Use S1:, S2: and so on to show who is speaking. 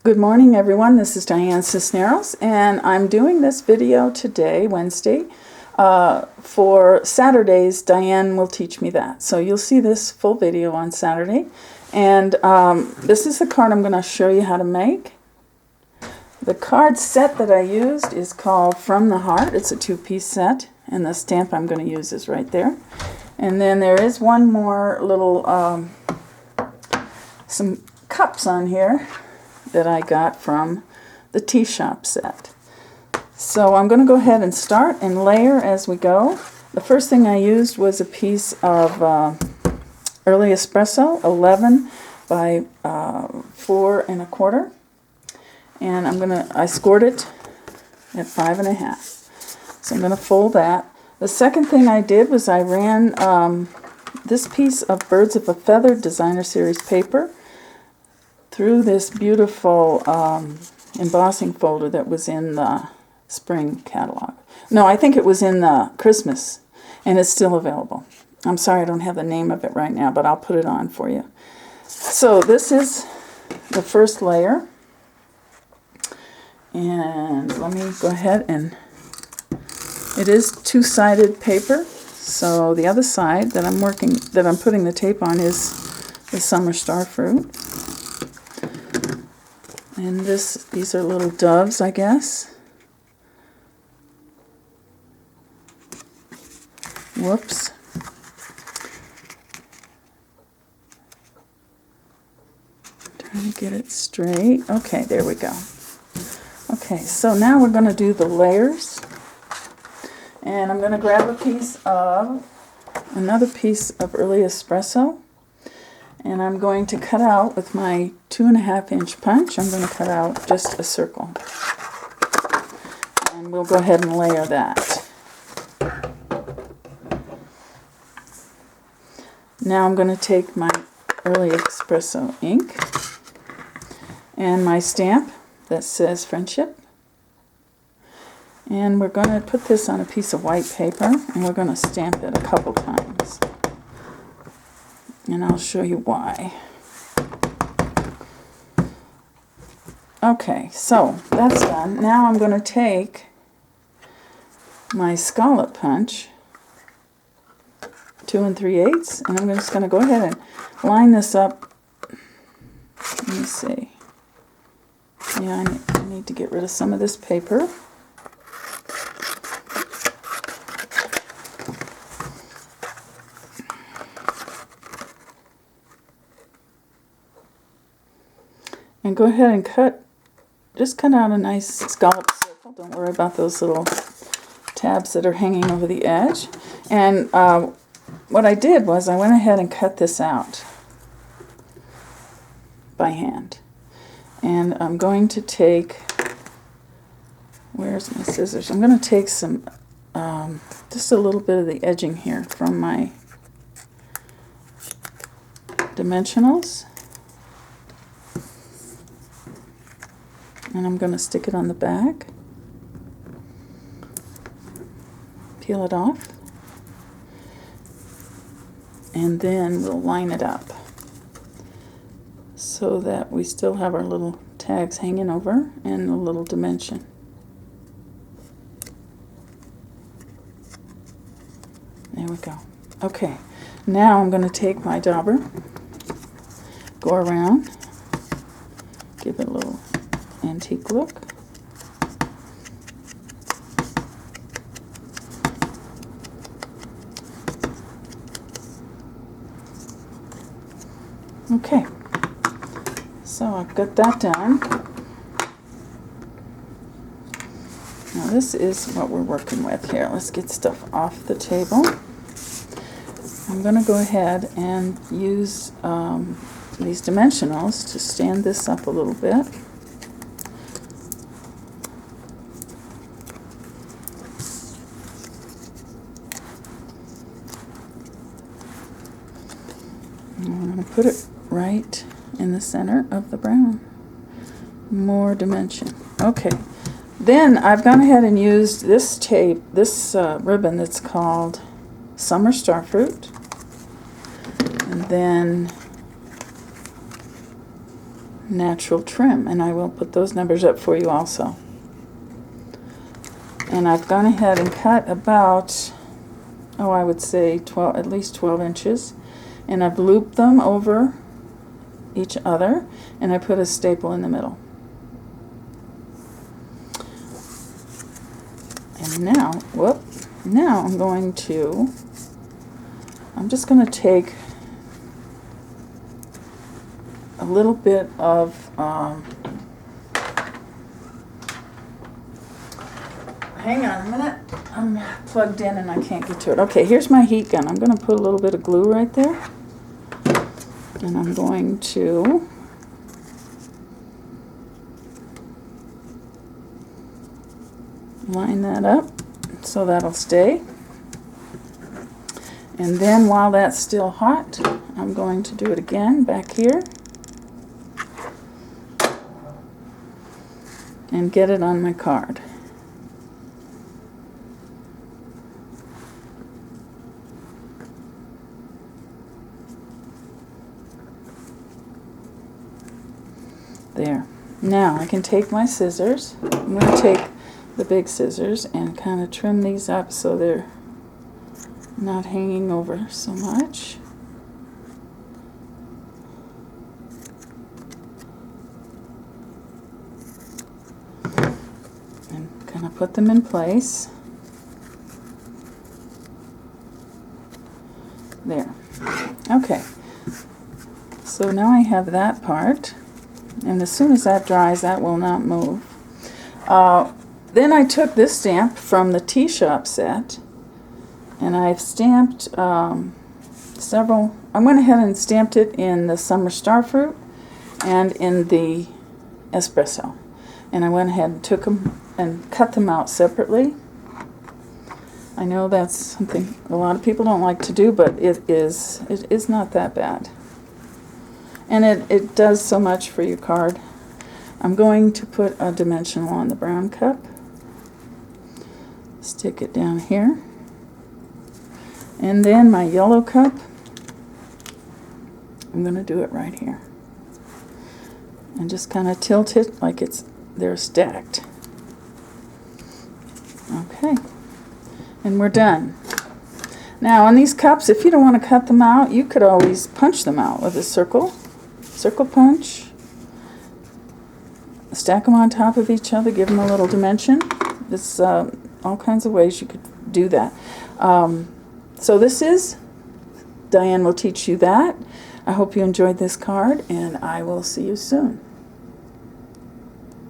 S1: Good morning, everyone. This is Diane Cisneros, and I'm doing this video today, Wednesday, for Saturdays. Diane will teach me that. So you'll see this full video on Saturday. And this is the card I'm going to show you how to make. The card set that I used is called From the Heart. It's a two-piece set, and the stamp I'm going to use is right there. And then there is one more little, some cups on here that I got from the tea shop set. So I'm going to go ahead and start and layer as we go. The first thing I used was a piece of early espresso, 11 by 4 1/4, and I scored it at 5 1/2. So I'm going to fold that. The second thing I did was I ran this piece of Birds of a Feather Designer Series paper through this beautiful embossing folder that was in the spring catalog. No, I think it was in the Christmas, and it's still available. I'm sorry I don't have the name of it right now, but I'll put it on for you. So this is the first layer, and let me go ahead and, it is two-sided paper, so the other side that I'm putting the tape on is the summer star fruit. And these are little doves, I guess. Whoops. Trying to get it straight. Okay, there we go. Okay, so now we're going to do the layers. And I'm going to grab another piece of early espresso. And I'm going to cut out with my 2 1/2 inch punch. I'm going to cut out just a circle. And we'll go ahead and layer that. Now I'm going to take my early espresso ink and my stamp that says Friendship. And we're going to put this on a piece of white paper, and we're going to stamp it a couple times. And I'll show you why. Okay, so that's done. Now I'm going to take my scallop punch, 2 3/8, and I'm just going to go ahead and line this up. Let me see. Yeah, I need to get rid of some of this paper. And go ahead and just cut out a nice scallop circle. Don't worry about those little tabs that are hanging over the edge. And what I did was I went ahead and cut this out by hand. And I'm going to take, where's my scissors? I'm going to take some, just a little bit of the edging here from my dimensionals. And I'm going to stick it on the back, peel it off, and then we'll line it up so that we still have our little tags hanging over and a little dimension. There we go. Okay, now I'm going to take my dauber, go around, give it a little antique look. Okay, so I've got that done. Now this is what we're working with here. Let's get stuff off the table. I'm going to go ahead and use these dimensionals to stand this up a little bit. I'm going to put it right in the center of the brown. More dimension. Okay. Then I've gone ahead and used this tape, this ribbon that's called Summer Starfruit. And then natural trim, and I will put those numbers up for you also. And I've gone ahead and cut about, I would say at least 12 inches, and I've looped them over each other, and I put a staple in the middle. And now, now I'm just going to take a little bit of hang on a minute, I'm plugged in and I can't get to it. Okay, here's my heat gun. I'm going to put a little bit of glue right there, and I'm going to line that up so that'll stay. And then while that's still hot, I'm going to do it again back here and get it on my card. There. Now I can take my scissors. I'm going to take the big scissors and kind of trim these up so they're not hanging over so much. And kind of put them in place. There. Okay. So now I have that part. And as soon as that dries, that will not move. Then I took this stamp from the tea shop set, and I've stamped several. I went ahead and stamped it in the summer starfruit and in the espresso. And I went ahead and took them and cut them out separately. I know that's something a lot of people don't like to do, but it is not that bad. And it does so much for your card. I'm going to put a dimensional on the brown cup. Stick it down here. And then my yellow cup, I'm going to do it right here. And just kind of tilt it like they're stacked. Okay. And we're done. Now on these cups, if you don't want to cut them out, you could always punch them out with a circle punch. Stack them on top of each other, give them a little dimension. There's all kinds of ways you could do that. So this is, Diane will teach you that. I hope you enjoyed this card, and I will see you soon.